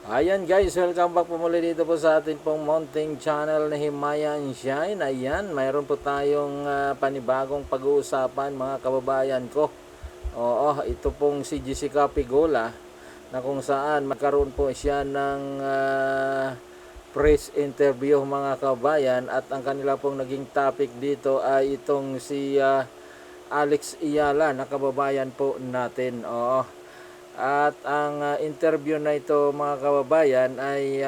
Ayan guys, welcome back po muli dito po sa ating pong mountain channel na Himaya and Shine. Ayan, mayroon po tayong panibagong pag-uusapan mga kababayan ko. Oo, ito pong si Jessica Pigola na kung saan magkaroon po siya ng press interview mga kababayan at ang kanila pong naging topic dito ay itong si Alex Iyala na kababayan po natin. Oo. At ang interview na ito mga kababayan ay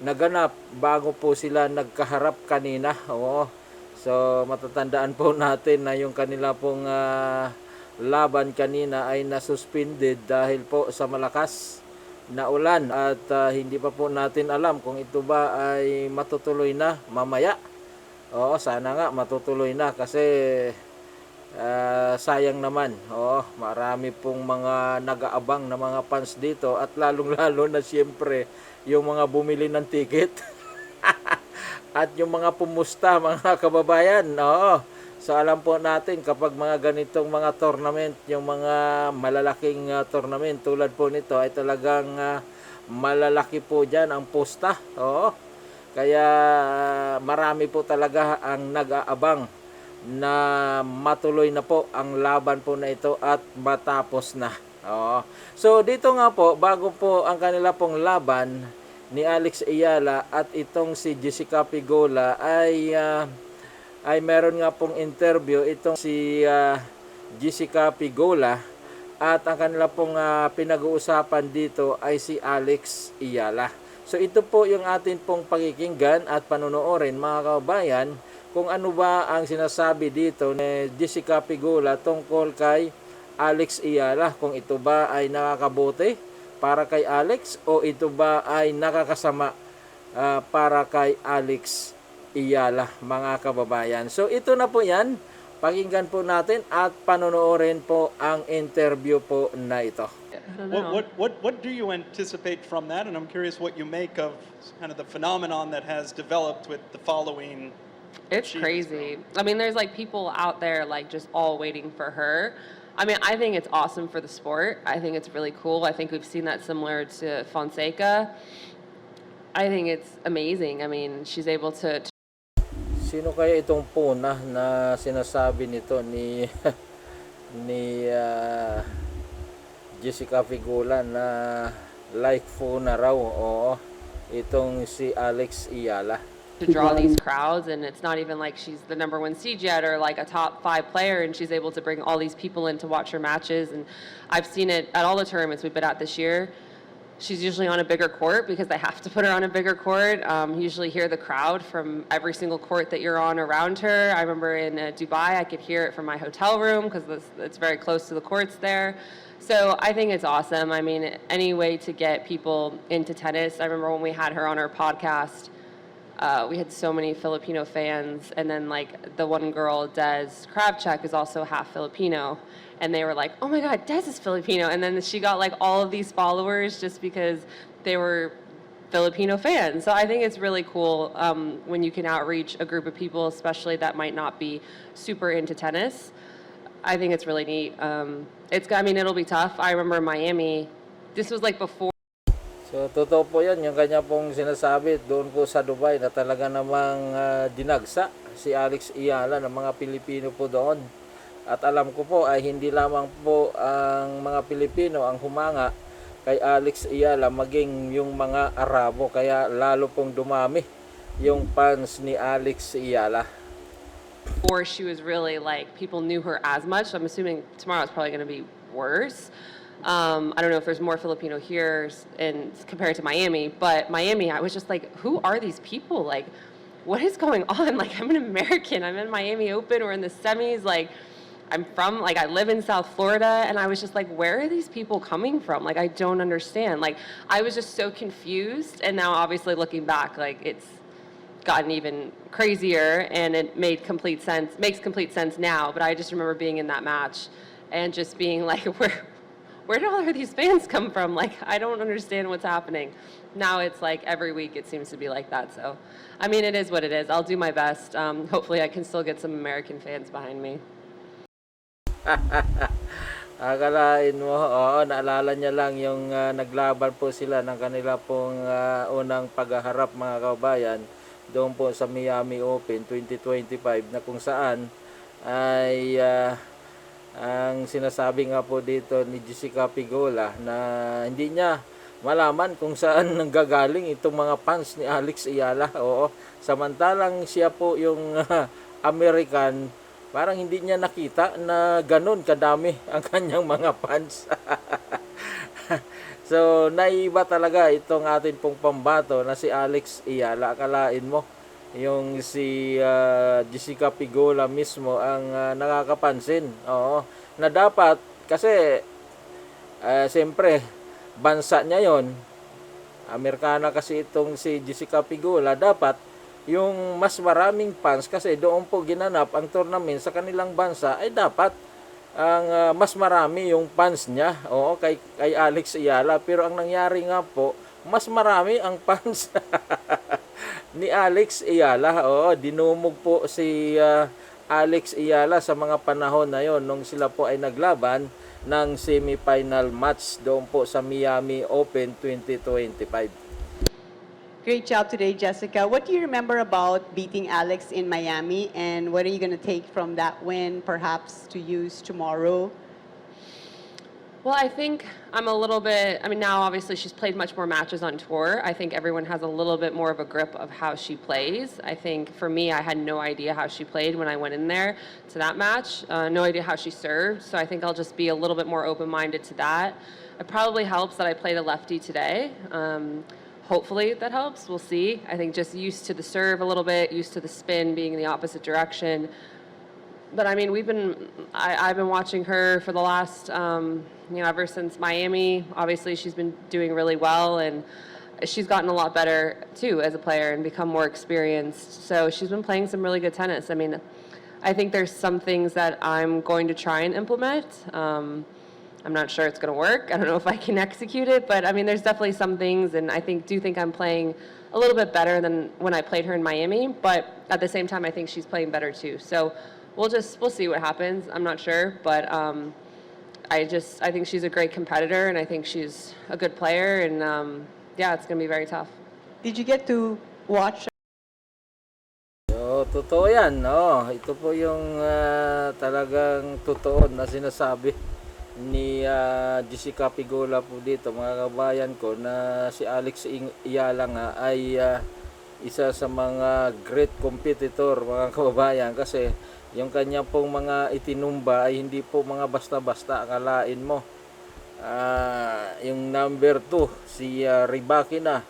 naganap bago po sila nagkaharap kanina. Oo. So matatandaan po natin na yung kanila pong laban kanina ay nasuspended dahil po sa malakas na ulan at hindi pa po natin alam kung ito ba ay matutuloy na mamaya. Oo, sana nga matutuloy na kasi sayang naman. Oo, marami pong mga nag-aabang na mga fans dito at lalong-lalo na siyempre yung mga bumili ng ticket at yung mga pumusta mga kababayan. Oo. So alam po natin kapag mga ganitong mga tournament, yung mga malalaking tournament tulad po nito ay talagang malalaki po diyan ang pusta. Oo. Kaya marami po talaga ang nag-aabang na matuloy na po ang laban po na ito at matapos na. Oo. So dito nga po, bago po ang kanila pong laban ni Alex Iyala at itong si Jessica Pigola ay meron nga pong interview itong si Jessica Pigola at ang kanila pong pinag-uusapan dito ay si Alex Iyala. So ito po yung atin pong pakikinggan at panonoorin mga kababayan kung ano ba ang sinasabi dito ni Jessica Pigola tungkol kay Alex Iyala. Kung ito ba ay nakakabuti para kay Alex o ito ba ay nakakasama para kay Alex Iyala mga kababayan. So ito na po yan. Pakinggan po natin at panonoorin po ang interview po na ito. What do you anticipate from that? And I'm curious what you make of kind of the phenomenon that has developed with the following. It's crazy. I mean, there's like people out there like just all waiting for her. I mean, I think it's awesome for the sport. I think it's really cool. I think we've seen that similar to Fonseca. I think it's amazing. I mean, she's able to. Sino kaya itong puna na sinasabi nito ni ni Jessica Pigola na like puna raw? Oo, itong si Alex Iyala. To draw these crowds, and it's not even like she's the number one seed yet or like a top 5 player, and she's able to bring all these people in to watch her matches. And I've seen it at all the tournaments we've been at this year. She's usually on a bigger court because they have to put her on a bigger court. Usually hear the crowd from every single court that you're on around her. I remember in Dubai, I could hear it from my hotel room because it's very close to the courts there. So I think it's awesome. I mean, any way to get people into tennis. I remember when we had her on our podcast, we had so many Filipino fans, and then like the one girl, Des Kravchuk, is also half Filipino, and they were like, "Oh my God, Des is Filipino," and then she got like all of these followers just because they were Filipino fans. So I think it's really cool when you can outreach a group of people, especially that might not be super into tennis. I think it's really neat. I mean, it'll be tough. I remember in Miami, this was like before. So, totoo po yan, yung kanya pong sinasabi doon po sa Dubai na talaga namang dinagsa si Alex Iyala ng mga Pilipino po doon. At alam ko po ay hindi lamang po ang mga Pilipino ang humanga kay Alex Iyala, maging yung mga Arabo. Kaya lalo pong dumami yung fans ni Alex Iyala. Or she was really like, people knew her as much. So I'm assuming tomorrow it's probably going to be worse. I don't know if there's more Filipino here compared to Miami, but Miami, I was just like, who are these people? Like, what is going on? Like, I'm an American. I'm in Miami Open. We're in the semis. Like, I live in South Florida, and I was just like, where are these people coming from? Like, I don't understand. Like, I was just so confused. And now, obviously, looking back, like, it's gotten even crazier, and it makes complete sense now. But I just remember being in that match and just being like, where did all of these fans come from? Like, I don't understand what's happening. Now it's like every week it seems to be like that. So, I mean, it is what it is. I'll do my best. Hopefully I can still get some American fans behind me. Akalain mo, oo, naalala niya lang yung naglaban po sila ng kanila pong unang paghaharap mga kabayan doon po sa Miami Open 2025 na kung saan ay ang sinasabi nga po dito ni Jessica Pigola na hindi niya malaman kung saan nanggagaling itong mga fans ni Alex Ayala. Oo, samantalang siya po yung American, parang hindi niya nakita na ganun kadami ang kanyang mga fans. So, naiba talaga itong atin pong pambato na si Alex Ayala. Akalain mo, yung si Jessica Pigola mismo ang nakakapansin. Oo, na dapat, kasi, siyempre, bansa niya yon, Amerikana kasi itong si Jessica Pigola, dapat yung mas maraming fans kasi doon po ginanap ang tournament sa kanilang bansa ay dapat ang mas marami yung fans niya, oo, kay Alex Ayala, pero ang nangyari nga po mas marami ang fans ni Alex Ayala. Oo, dinumog po si Alex Ayala sa mga panahon na yon nung sila po ay naglaban ng semifinal match doon po sa Miami Open 2025. Great job today, Jessica. What do you remember about beating Alex in Miami, and what are you going to take from that win, perhaps to use tomorrow? Well, I think I'm a little bit, I mean, now obviously she's played much more matches on tour. I think everyone has a little bit more of a grip of how she plays. I think for me, I had no idea how she played when I went in there to that match, no idea how she served. So I think I'll just be a little bit more open-minded to that. It probably helps that I played a lefty today. Hopefully that helps. We'll see. I think just used to the serve a little bit, used to the spin being in the opposite direction. But I mean, I've been watching her for the last, ever since Miami. Obviously, she's been doing really well, and she's gotten a lot better too as a player and become more experienced. So she's been playing some really good tennis. I mean, I think there's some things that I'm going to try and implement. I'm not sure it's going to work. I don't know if I can execute it, but I mean, there's definitely some things, and I do think I'm playing a little bit better than when I played her in Miami. But at the same time, I think she's playing better too. So we'll see what happens. I'm not sure, but I think she's a great competitor, and I think she's a good player, and yeah, it's going to be very tough. Did you get to watch? So, totoo yan, no? Ito po yung talagang totoo na sinasabi ni Jessica Pigola po dito, mga kabayan ko, na si Alex Ayala nga ay isa sa mga great competitor, mga kababayan, kasi yung kanya pong mga itinumba ay hindi po mga basta-basta. Akalain mo, yung number 2 si Rybakina,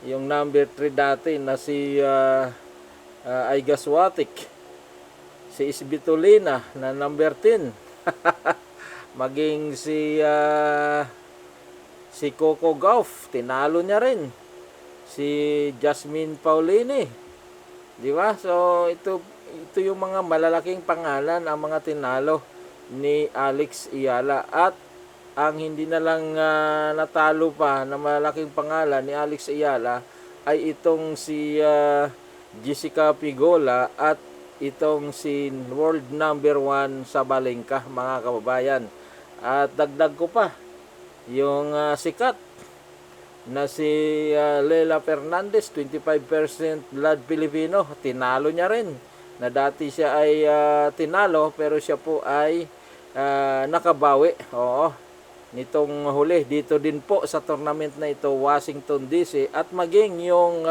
yung number 3 dati na si Iga Swiatek, si Svitolina na number 10, maging si Coco Gauff, tinalo niya rin si Jasmine Paolini, di ba? So ito yung mga malalaking pangalan ang mga tinalo ni Alex Ayala, at ang hindi na lang natalo pa na malaking pangalan ni Alex Ayala ay itong si Jessica Pigola at itong si world number 1 Sabalenka, mga kababayan. At dagdag ko pa yung sikat na si Lela Fernandez, 25% blood Filipino, tinalo niya rin, na dati siya ay tinalo pero siya po ay nakabawi. Oo, nitong huli dito din po sa tournament na ito, Washington DC, at maging yung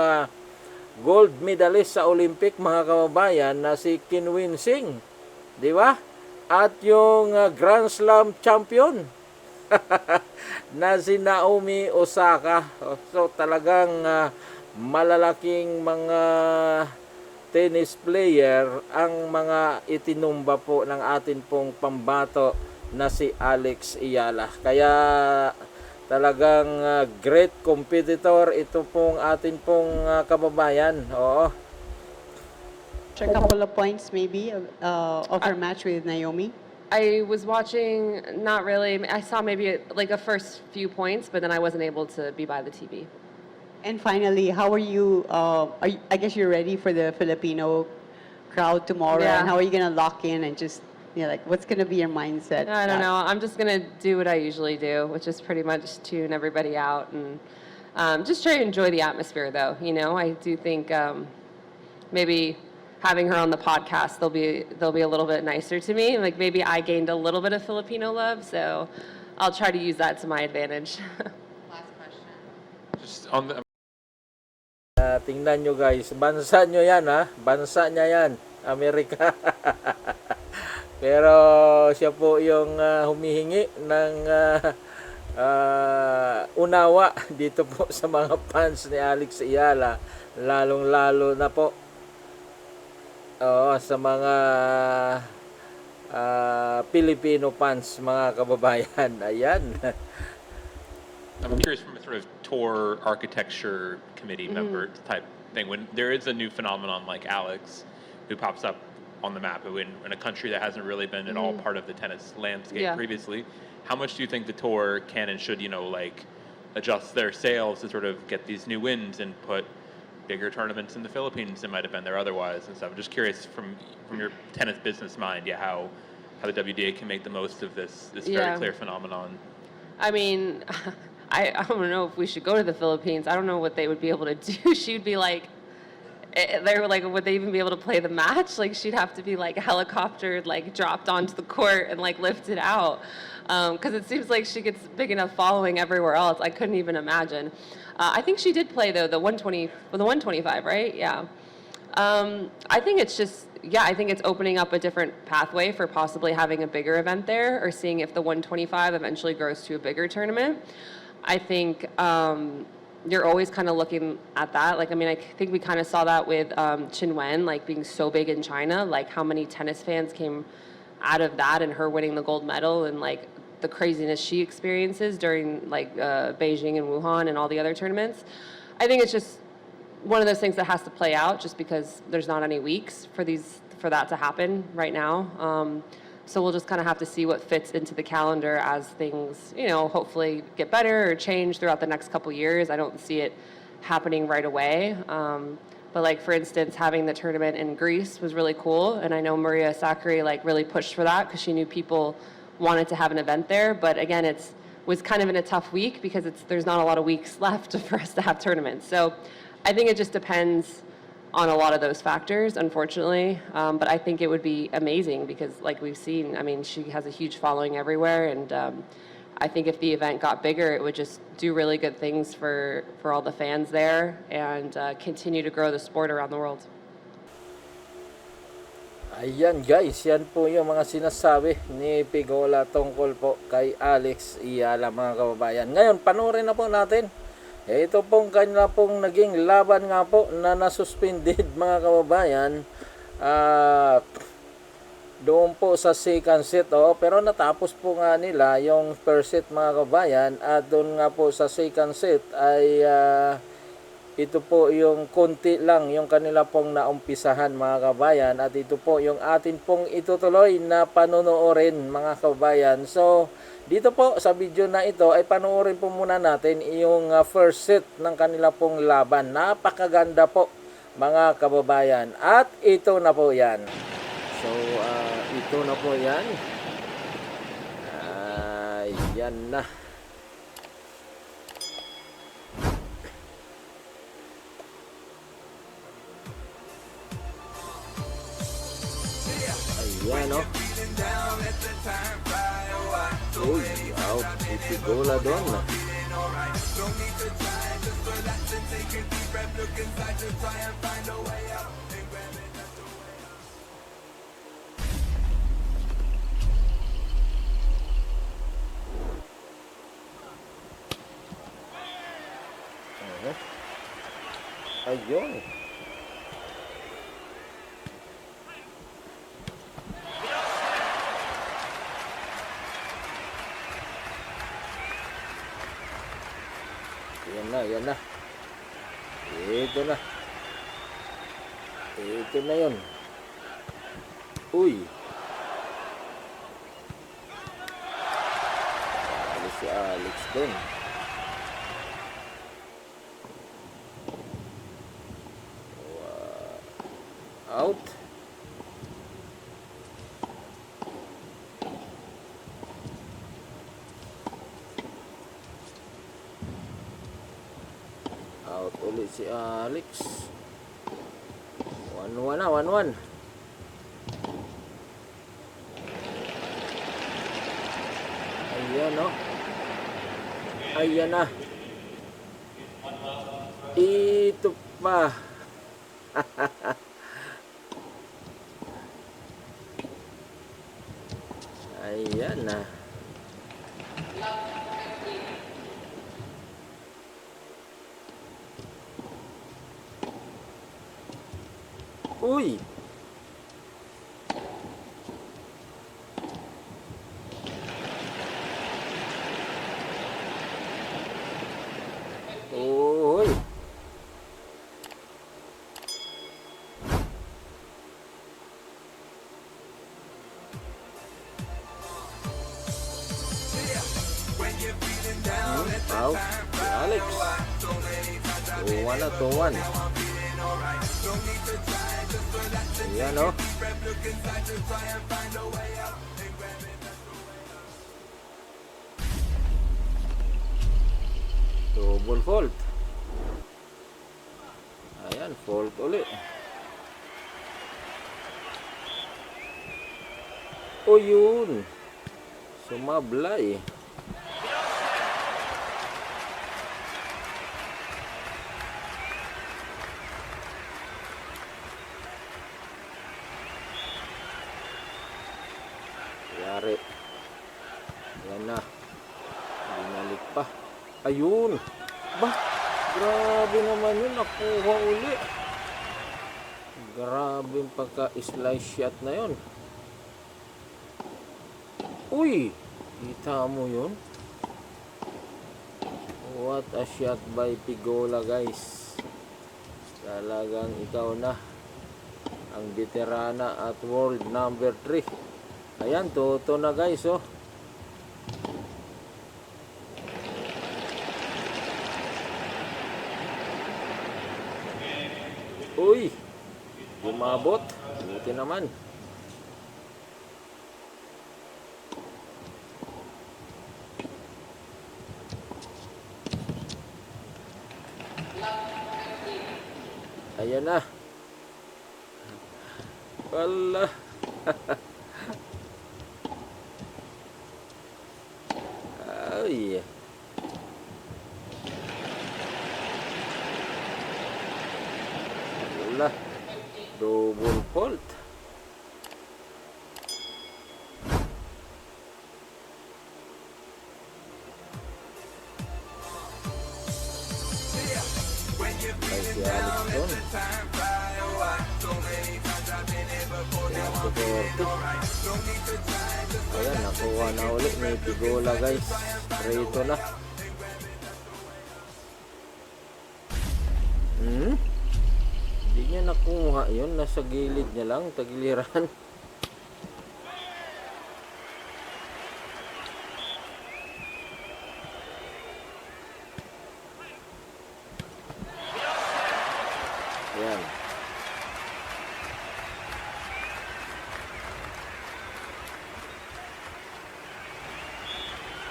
gold medalist sa Olympic, mga kababayan, na si Qinwen Singh, di ba? At yung Grand Slam champion na si Naomi Osaka. So talagang malalaking mga tennis player ang mga itinumba po ng atin pong pambato na si Alex Ayala. Kaya talagang great competitor ito pong atin pong kababayan. Oo. A couple of points maybe of her match with Naomi? I was watching, not really. I saw maybe like a first few points, but then I wasn't able to be by the TV. And finally, how are you, I guess you're ready for the Filipino crowd tomorrow, Yeah. and how are you going to lock in and just Yeah, like what's going to be your mindset? I don't know. I'm just going to do what I usually do, which is pretty much tune everybody out and just try to enjoy the atmosphere, though. You know, I do think maybe having her on the podcast, they'll be a little bit nicer to me. Like maybe I gained a little bit of Filipino love, so I'll try to use that to my advantage. Just on the Tingnan nyo guys, bansa nyo yan ha, bansa niya yan, Amerika. Pero siya po yung humihingi ng unawa dito po sa mga fans ni Alex Ayala, lalong-lalo na po sa mga Filipino fans, mga kababayan. Ayan. I'm curious from a sort of tour architecture committee member type thing. When there is a new phenomenon like Alex, who pops up on the map, who in a country that hasn't really been at all part of the tennis landscape Yeah. previously, how much do you think the tour can and should, like adjust their sails to sort of get these new wins and put bigger tournaments in the Philippines than might have been there otherwise and stuff? I'm just curious from your tennis business mind, how the WDA can make the most of this very Yeah. clear phenomenon. I mean, I don't know if we should go to the Philippines. I don't know what they would be able to do. She'd be like, they were like, would they even be able to play the match? Like, she'd have to be like helicoptered, like dropped onto the court and like lifted out. Because it seems like she gets big enough following everywhere else. I couldn't even imagine. I think she did play though the 125, right? Yeah. I think it's just, I think it's opening up a different pathway for possibly having a bigger event there or seeing if the 125 eventually grows to a bigger tournament. I think you're always kind of looking at that. Like, I mean, I think we kind of saw that with Qin Wen, like being so big in China, like how many tennis fans came out of that and her winning the gold medal and like the craziness she experiences during like Beijing and Wuhan and all the other tournaments. I think it's just one of those things that has to play out just because there's not any weeks for that to happen right now. So we'll just kind of have to see what fits into the calendar as things, hopefully get better or change throughout the next couple years. I don't see it happening right away. But like, for instance, having the tournament in Greece was really cool. And I know Maria Sakkari like really pushed for that because she knew people wanted to have an event there. But again, was kind of in a tough week because there's not a lot of weeks left for us to have tournaments. So I think it just depends on a lot of those factors, unfortunately. But I think it would be amazing because like we've seen, I mean, she has a huge following everywhere. And I think if the event got bigger, it would just do really good things for all the fans there and continue to grow the sport around the world. Ayan guys, yan po yung mga sinasabi ni Pigola tungkol po kay Alex Ayala, mga kababayan. Ngayon, panoorin na po natin. Ito pong kanya pong naging laban nga po na nasuspended, mga kababayan. Doon po sa second set, pero natapos po nga nila yung first set, mga kababayan. At doon nga po sa second set ay ito po yung konti lang yung kanila pong naumpisahan, mga kababayan. At ito po yung atin pong itutuloy na panonoorin, mga kababayan. So, dito po sa video na ito ay panoorin po muna natin yung first set ng kanila pong laban. Napakaganda po, mga kababayan. At ito na po yan. So, ito na po yan. Yan na. Ayan, no? Uy, out. Ipigola doon. Ayun. Yan na. Ito na. Ito na yun. Uy. Si Alex din. Out. Out ulit si Alex. 1-1 na, 1-1. Ayan, no? Ayan na. Ito pa. Ayan na. Uy! Uy! Out. Si Alex. 2-1 na, 2-1. Ayan, oh. Double fault. Ayan, fault ulit. O yun. Sumablay. Yari. Yan na. Binalik pa. Ayun. Bah, grabe naman yun. Nakuha uli. Grabe yung pagka-slice shot na yun. Uy! Kita mo yun? What a shot by Pigola, guys. Talagang ikaw na ang veterana at world number 3. Ayan, toto na, guys, oh. Uy! Bumabot. Buti naman. Ayan na. Wala. Ay. Wala. Double fault. Ay, si Alex doon. Ayan, nakuha na ulit ni Pigola, guys. Rito na. Hindi niya nakuha yun. Nasa gilid niya lang. Tagiliran. Ayan.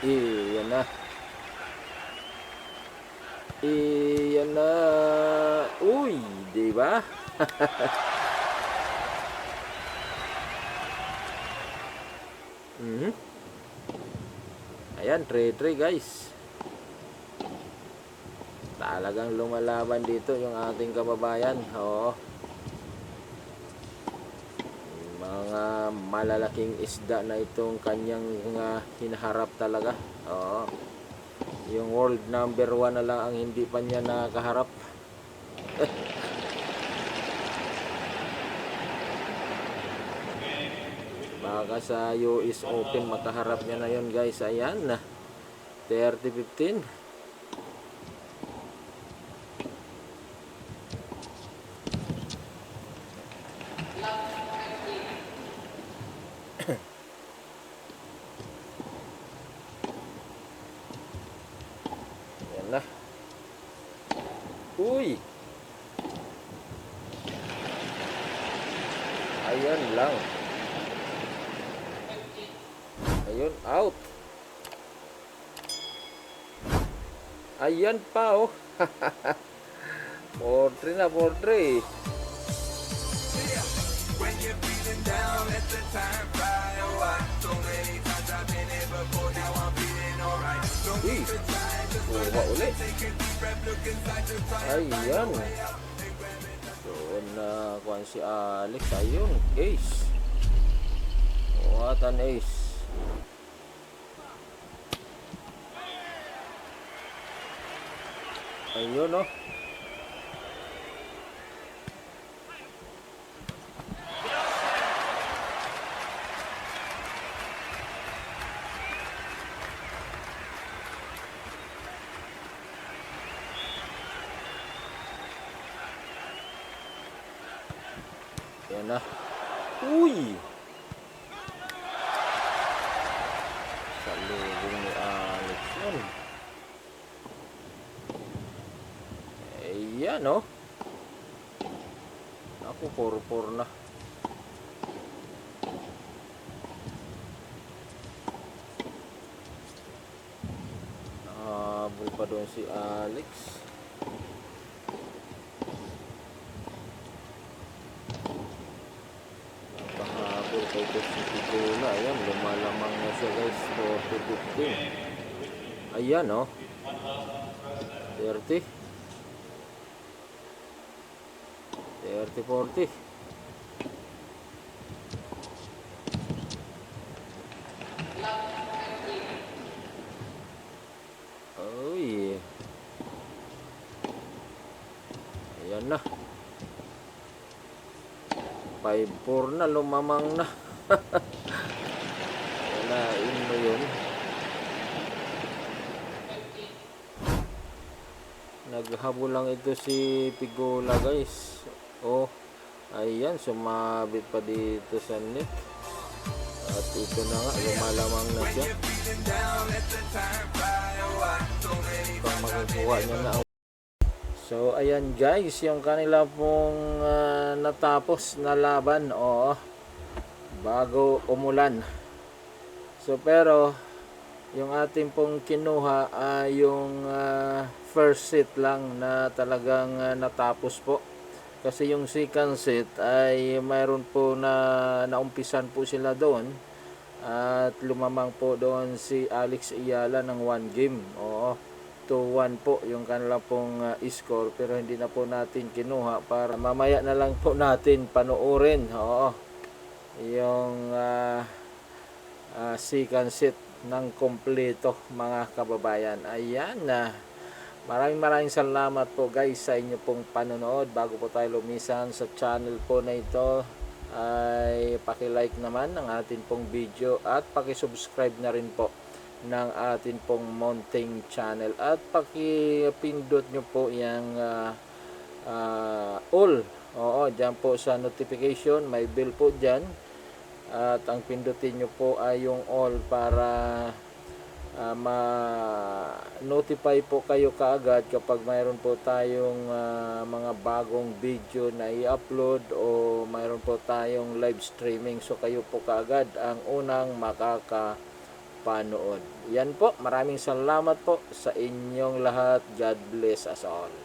Iyan na. Iyan na. Uy, di ba? Ayan, 3-3, guys. Talagang lumalaban dito yung ating kababayan. Oo. Mga malalaking isda na itong kanyang hinaharap talaga. Oo. Yung world number 1 na lang ang hindi pa niya nakaharap. Baka sa US Open makaharap niya na yun, guys. Ayan na. 30-15. Ayan na. Uy! Ayan lang. Ayun, out. Ayan pa, oh. 4-3 na, 4-3. Uy, kuha ulit. Ayan. So, kuha si Alex. Ayun, ace. What an ace. Ayun, no. Yan na. Uy! Salubong ni Alex yun. Ayan, no? Ako, 4-4 na. Nakahabol pa doon si Alex. Nakahabol pa ito si Picola. Ayan, lumalamang na siya guys. 4-15. Ayan, no? 30. 30-40. Uy. Ayan na. 5-4 na, lumamang na. Walain mo yun. Naghabol lang ito si Pigola guys. Oh, ayan, sumabit pa dito sa net. At ito na nga, lumalamang na siya. Pang makukuha niya na ang... So, ayan guys, yung kanila pong natapos na laban. Oo, bago umulan. So, pero, yung ating pong kinuha ay yung first set lang na talagang natapos po. Kasi yung second set ay mayroon po na naumpisan po sila doon at lumamang po doon si Alex Iyala ng 1 game. Oo, 2-1 po yung kanila pong score, pero hindi na po natin kinuha para mamaya na lang po natin panoorin. Oo, yung second set ng kompleto mga kababayan. Ayan na. Maraming salamat po guys sa inyo pong panonood. Bago po tayo lumisan sa channel po na ito, ay paki-like naman ng atin pong video at paki-subscribe na rin po ng atin pong Mounting channel at paki-pindot nyo po yung all. Oo, dyan po sa notification, may bell po dyan. At ang pindutin nyo po ay yung all para ma-notify po kayo kaagad kapag mayroon po tayong mga bagong video na i-upload o mayroon po tayong live streaming, so kayo po kaagad ang unang makakapanood. Yan po, maraming salamat po sa inyong lahat. God bless us all.